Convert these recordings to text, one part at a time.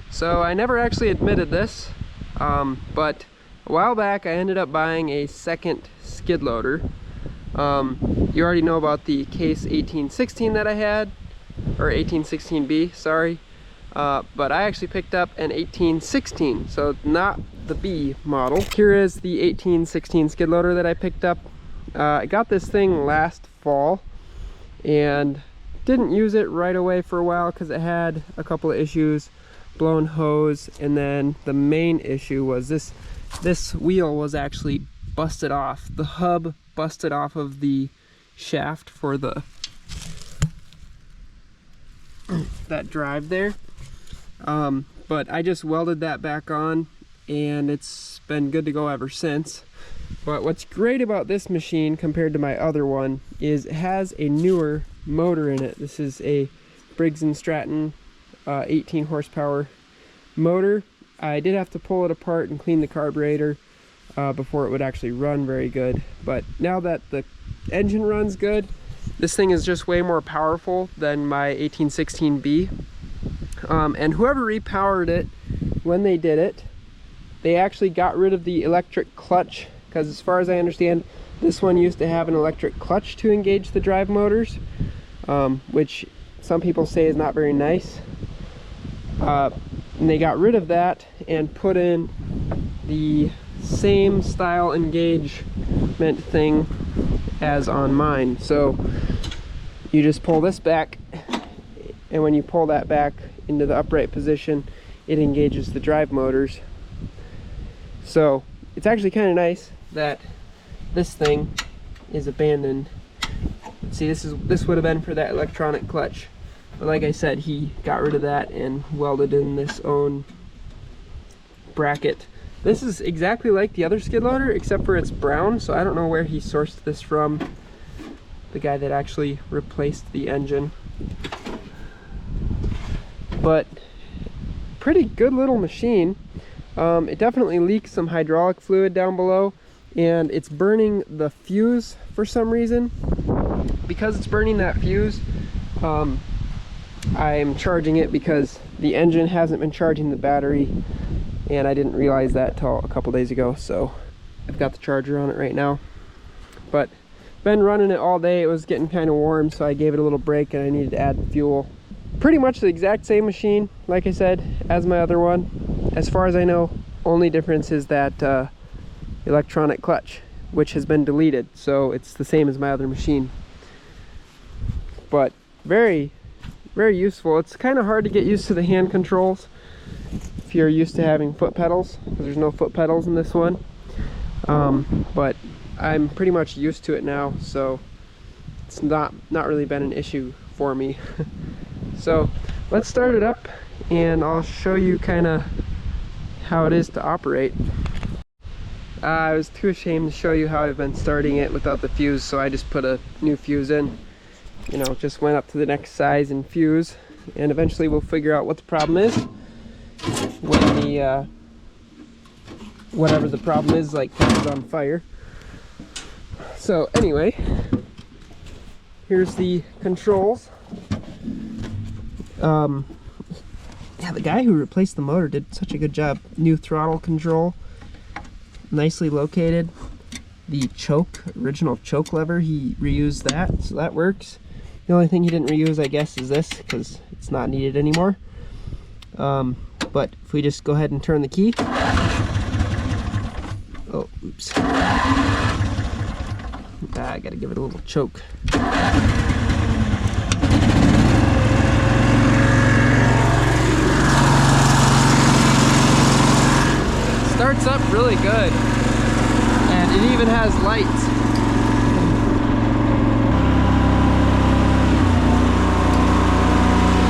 So I never actually admitted this, but a while back I ended up buying a second skid loader. You already know about the Case 1816 that I had, or 1816B, sorry. But I actually picked up an 1816, so not the B model. Here is the 1816 skid loader that I picked up. I got this thing last fall and didn't use it right away for a while because it had a couple of issues, blown hose, and then the main issue was this wheel was actually busted off. The hub busted off of the shaft for that drive there. But I just welded that back on and it's been good to go ever since. But what's great about this machine compared to my other one is it has a newer motor in it. This is a Briggs & Stratton 18 horsepower motor. I did have to pull it apart and clean the carburetor before it would actually run very good. But now that the engine runs good, this thing is just way more powerful than my 1816B. And whoever repowered it, when they did it, they actually got rid of the electric clutch, because as far as I understand, this one used to have an electric clutch to engage the drive motors, which some people say is not very nice. And they got rid of that and put in the same style engagement thing as on mine. So you just pull this back, and when you pull that back into the upright position, it engages the drive motors. So it's actually kind of nice that this thing is abandoned. See, this would have been for that electronic clutch, but like I said, he got rid of that and welded in this own bracket. This is exactly like the other skid loader, except for it's brown, so I don't know where he sourced this from, the guy that actually replaced the engine. But pretty good little machine. It definitely leaks some hydraulic fluid down below, and it's burning the fuse for some reason. Because it's burning that fuse, I'm charging it because the engine hasn't been charging the battery, and I didn't realize that till a couple days ago, so I've got the charger on it right now. But been running it all day. It was getting kind of warm, so I gave it a little break and I needed to add fuel. Pretty much the exact same machine, like I said, as my other one. As far as I know, only difference is that electronic clutch, which has been deleted, so it's the same as my other machine. But very, very useful. It's kind of hard to get used to the hand controls if you're used to having foot pedals, because there's no foot pedals in this one. But I'm pretty much used to it now, so it's not really been an issue for me. So let's start it up and I'll show you kind of how it is to operate. I was too ashamed to show you how I've been starting it without the fuse, so I just put a new fuse in. You know, just went up to the next size and fuse, and eventually we'll figure out what the problem is when the whatever the problem is, like, catches on fire. So anyway, here's the controls. Yeah, the guy who replaced the motor did such a good job. New throttle control, nicely located. The choke, original choke lever, he reused that, so that works. The only thing he didn't reuse, I guess, is this, because it's not needed anymore. But if we just go ahead and turn the key. Oh, oops. I gotta give it a little choke. Starts up really good, and it even has lights.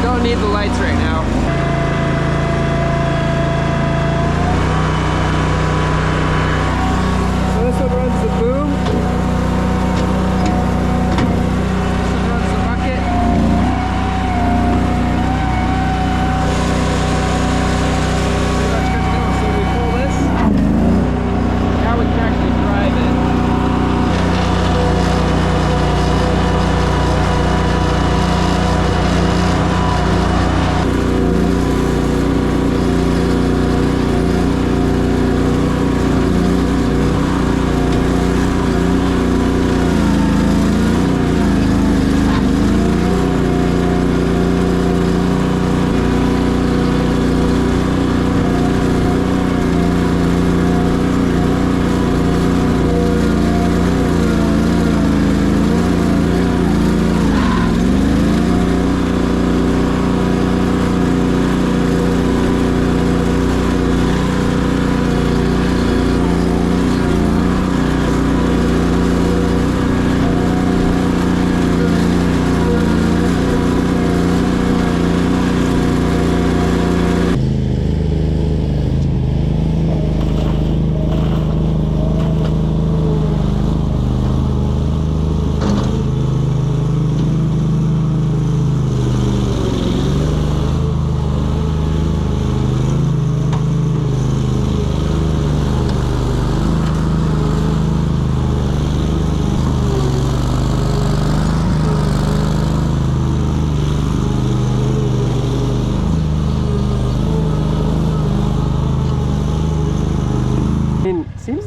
Don't need the lights right now. So this one runs the boom. This one runs the bucket. Pretty much good to go. So when we pull this, now we can actually drive it.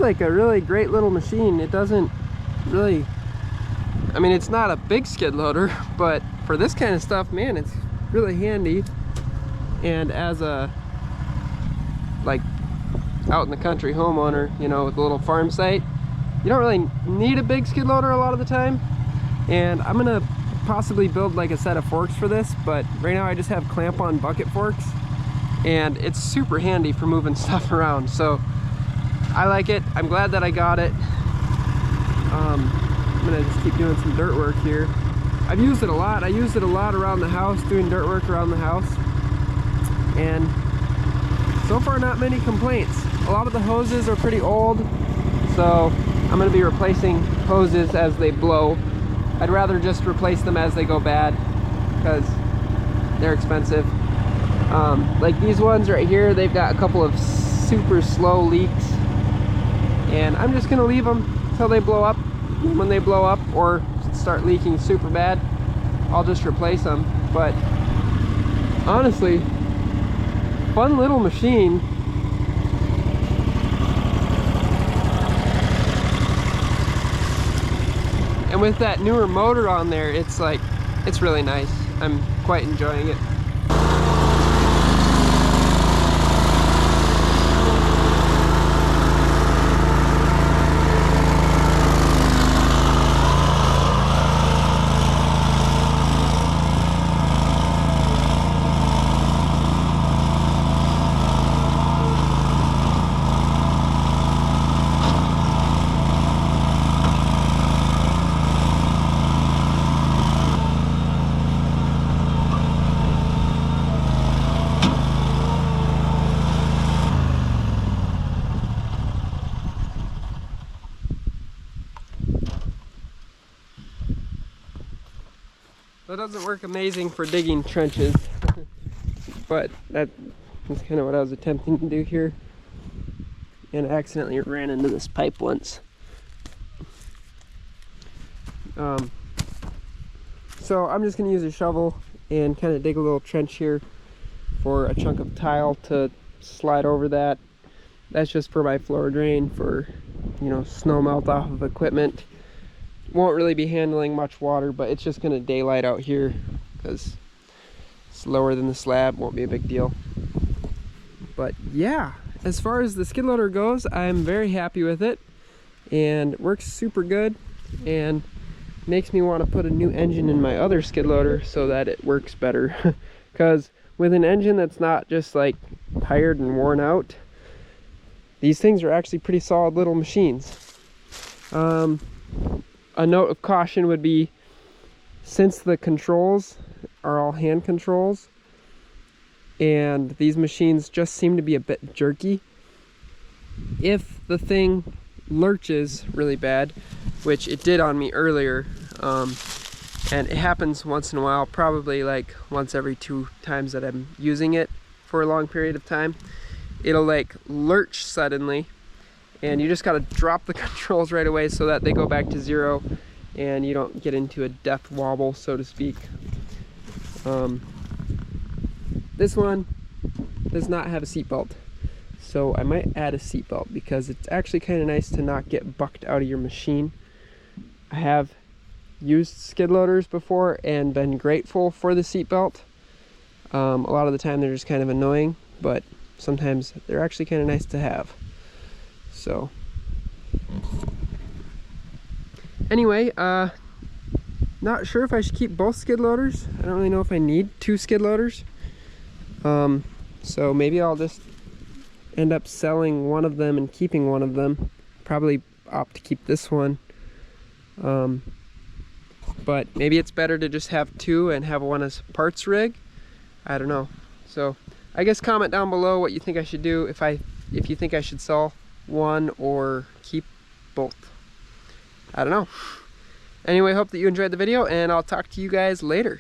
like a really great little machine. It doesn't really, I mean, it's not a big skid loader, but for this kind of stuff, man, it's really handy. And as a, like, out in the country homeowner, you know, with a little farm site, you don't really need a big skid loader a lot of the time. And I'm gonna possibly build like a set of forks for this, but right now I just have clamp-on bucket forks, and it's super handy for moving stuff around. So I like it. I'm glad that I got it. I'm gonna just keep doing some dirt work here. I've used it a lot. I used it a lot around the house, doing dirt work around the house, and so far not many complaints. A lot of the hoses are pretty old, so I'm gonna be replacing hoses as they blow. I'd rather just replace them as they go bad because they're expensive. Like these ones right here, they've got a couple of super slow leaks, and I'm just gonna leave them until they blow up. When they blow up or start leaking super bad, I'll just replace them. But honestly, fun little machine. And with that newer motor on there, it's like, it's really nice. I'm quite enjoying it. That doesn't work amazing for digging trenches, but that's kind of what I was attempting to do here, and I accidentally ran into this pipe once. So I'm just going to use a shovel and kind of dig a little trench here for a chunk of tile to slide over that. That's just for my floor drain for, you know, snow melt off of equipment. Won't really be handling much water, but it's just going to daylight out here because it's lower than the slab. Won't be a big deal. But yeah, as far as the skid loader goes, I'm very happy with it, and it works super good, and makes me want to put a new engine in my other skid loader so that it works better. Because with an engine that's not just like tired and worn out, these things are actually pretty solid little machines. A note of caution would be, since the controls are all hand controls and these machines just seem to be a bit jerky, if the thing lurches really bad, which it did on me earlier, and it happens once in a while, probably like once every 2 times that I'm using it for a long period of time, it'll like lurch suddenly, and you just got to drop the controls right away so that they go back to 0 and you don't get into a death wobble, so to speak. This one does not have a seatbelt, so I might add a seatbelt because it's actually kind of nice to not get bucked out of your machine. I have used skid loaders before and been grateful for the seatbelt. A lot of the time they're just kind of annoying, but sometimes they're actually kind of nice to have. So anyway, not sure if I should keep both skid loaders. I don't really know if I need 2 skid loaders. So maybe I'll just end up selling one of them and keeping one of them. Probably opt to keep this one. But maybe it's better to just have 2 and have one as parts rig. I don't know. So I guess comment down below what you think I should do, if you think I should sell one or keep both. I don't know. Anyway, hope that you enjoyed the video, and I'll talk to you guys later.